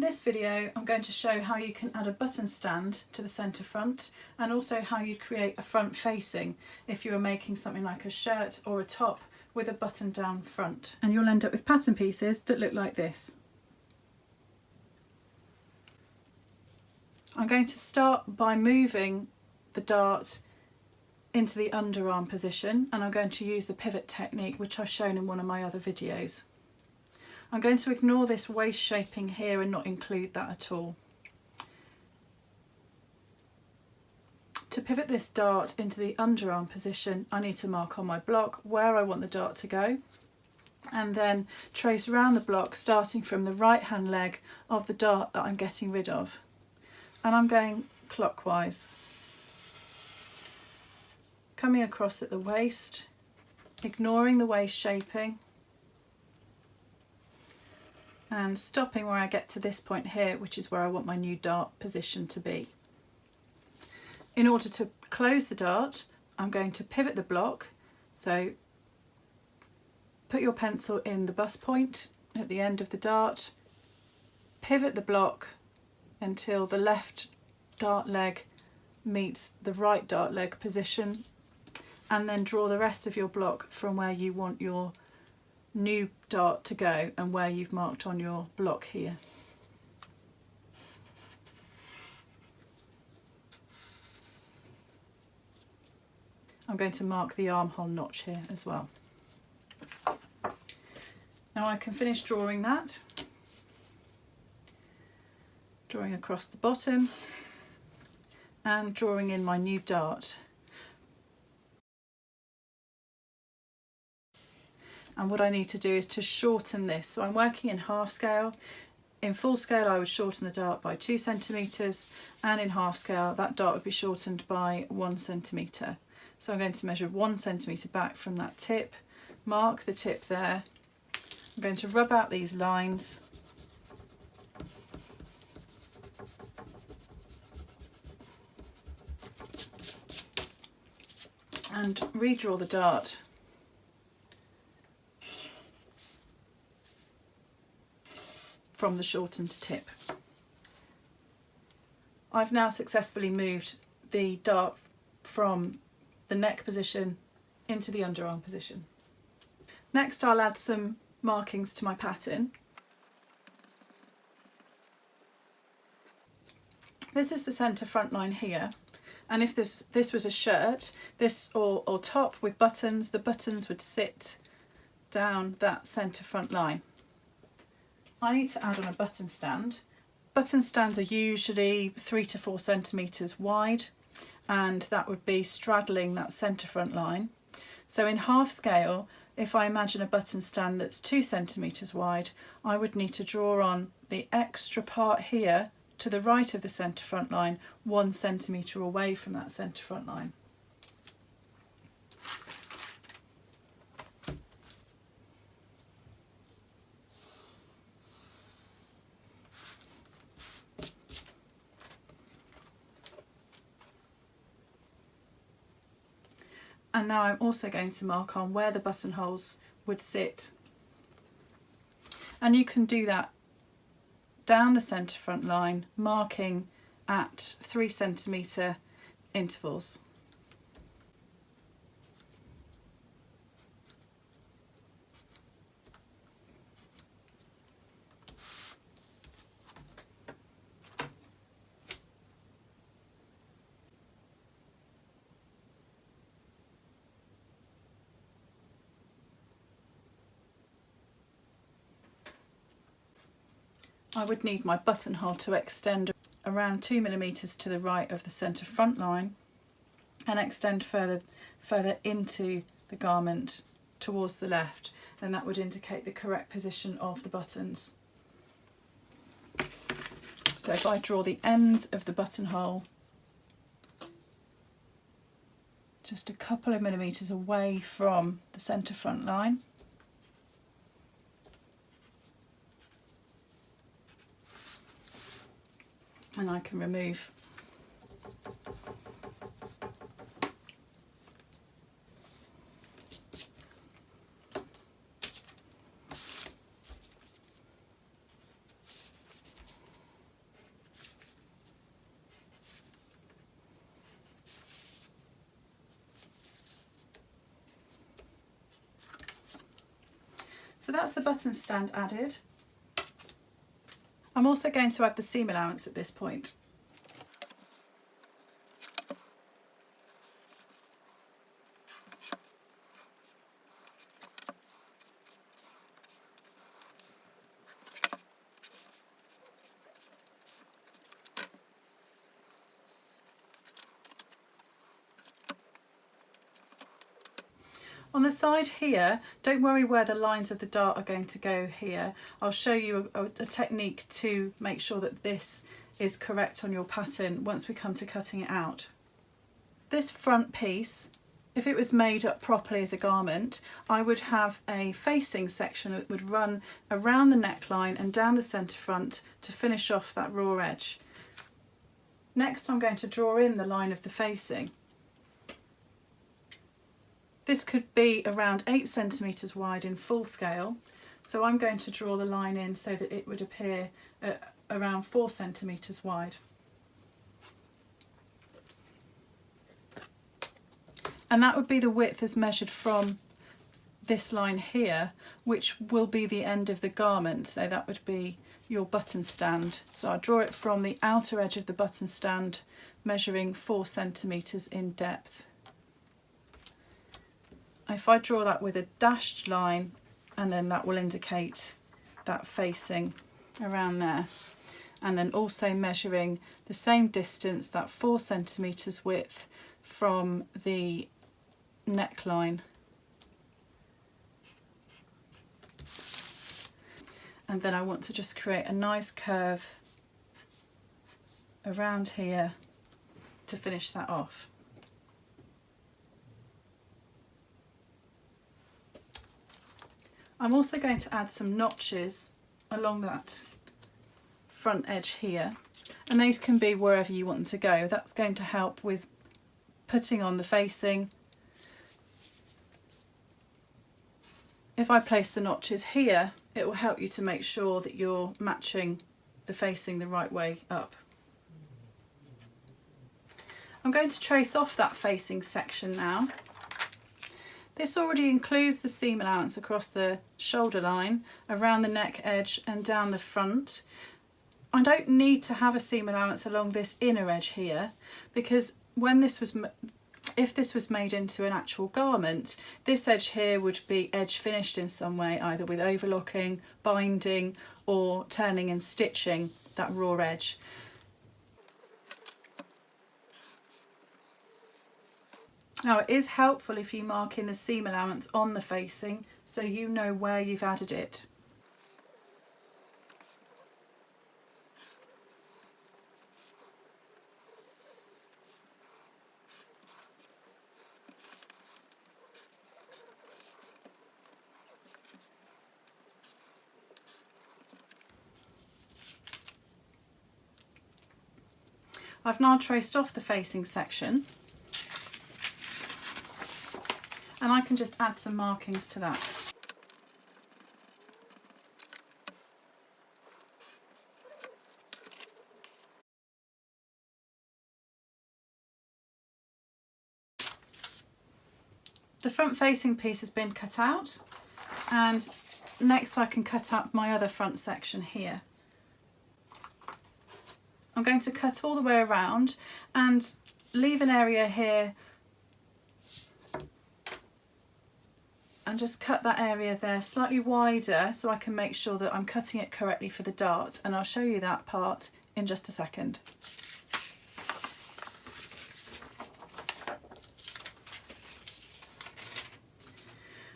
this video I'm going to show how you can add a button stand to the centre front, and also how you'd create a front facing if you were making something like a shirt or a top with a button down front. And you'll end up with pattern pieces that look like this. I'm going to start by moving the dart into the underarm position, and I'm going to use the pivot technique which I've shown in one of my other videos. I'm going to ignore this waist shaping here and not include that at all. To pivot this dart into the underarm position, I need to mark on my block where I want the dart to go, and then trace around the block starting from the right hand leg of the dart that I'm getting rid of. And I'm going clockwise, coming across at the waist, ignoring the waist shaping, and stopping where I get to this point here, which is where I want my new dart position to be. In order to close the dart, I'm going to pivot the block. So put your pencil in the bust point at the end of the dart, pivot the block until the left dart leg meets the right dart leg position, and then draw the rest of your block from where you want your new dart to go and where you've marked on your block here. I'm going to mark the armhole notch here as well. Now I can finish drawing that, drawing across the bottom and drawing in my new dart. And what I need to do is to shorten this. So I'm working in half scale. In full scale I would shorten the dart by 2 centimetres, and in half scale that dart would be shortened by 1 centimetre. So I'm going to measure 1 centimetre back from that tip, mark the tip there. I'm going to rub out these lines and redraw the dart from the shortened tip. I've now successfully moved the dart from the neck position into the underarm position. Next I'll add some markings to my pattern. This is the centre front line here, and if this was a shirt, this or top with buttons, the buttons would sit down that centre front line. I need to add on a button stand. Button stands are usually 3 to 4 centimetres wide, and that would be straddling that centre front line. So in half scale, if I imagine a button stand that's 2 centimetres wide, I would need to draw on the extra part here to the right of the centre front line, 1 centimetre away from that centre front line. And now I'm also going to mark on where the buttonholes would sit. And you can do that down the centre front line, marking at 3 centimetre intervals. I would need my buttonhole to extend around 2 millimetres to the right of the centre front line and extend further into the garment towards the left, and that would indicate the correct position of the buttons. So if I draw the ends of the buttonhole just a couple of millimetres away from the centre front line, and I can remove So that's the button stand added. I'm also going to add the seam allowance at this point. On the side here, don't worry where the lines of the dart are going to go here. I'll show you a technique to make sure that this is correct on your pattern once we come to cutting it out. This front piece, if it was made up properly as a garment, I would have a facing section that would run around the neckline and down the centre front to finish off that raw edge. Next, I'm going to draw in the line of the facing. This could be around 8 centimetres wide in full scale, so I'm going to draw the line in so that it would appear around 4 centimetres wide. And that would be the width as measured from this line here, which will be the end of the garment, so that would be your button stand. So I draw it from the outer edge of the button stand, measuring 4 centimetres in depth. If I draw that with a dashed line, and then that will indicate that facing around there, and then also measuring the same distance, that 4 centimetres width from the neckline, and then I want to just create a nice curve around here to finish that off. I'm also going to add some notches along that front edge here, and these can be wherever you want them to go. That's going to help with putting on the facing. If I place the notches here, it will help you to make sure that you're matching the facing the right way up. I'm going to trace off that facing section now. This already includes the seam allowance across the shoulder line, around the neck edge and down the front. I don't need to have a seam allowance along this inner edge here, because if this was made into an actual garment, this edge here would be edge finished in some way, either with overlocking, binding or turning and stitching that raw edge. Now it is helpful if you mark in the seam allowance on the facing so you know where you've added it. I've now traced off the facing section, and I can just add some markings to that. The front facing piece has been cut out, and next I can cut out my other front section here. I'm going to cut all the way around and leave an area here and just cut that area there slightly wider so I can make sure that I'm cutting it correctly for the dart, and I'll show you that part in just a second.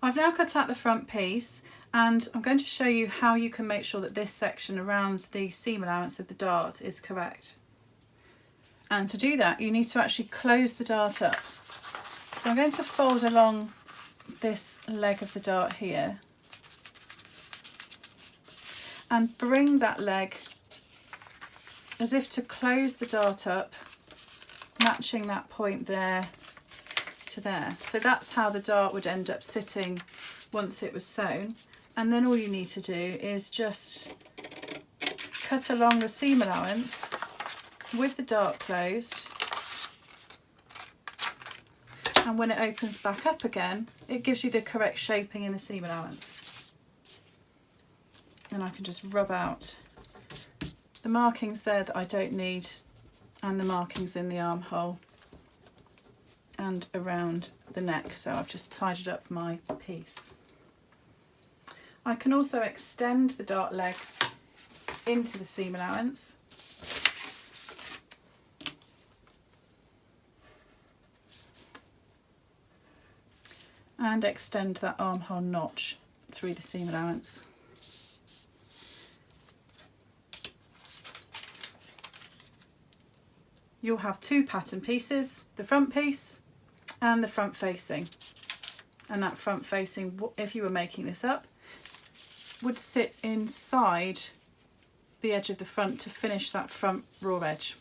I've now cut out the front piece, and I'm going to show you how you can make sure that this section around the seam allowance of the dart is correct. And to do that, you need to actually close the dart up. So I'm going to fold along this leg of the dart here and bring that leg as if to close the dart up, matching that point there to there. So that's how the dart would end up sitting once it was sewn. And then all you need to do is just cut along the seam allowance with the dart closed, and when it opens back up again, it gives you the correct shaping in the seam allowance. and I can just rub out the markings there that I don't need, and the markings in the armhole and around the neck. So I've just tidied up my piece. I can also extend the dart legs into the seam allowance. And extend that armhole notch through the seam allowance. You'll have two pattern pieces, the front piece and the front facing. And that front facing, if you were making this up, would sit inside the edge of the front to finish that front raw edge.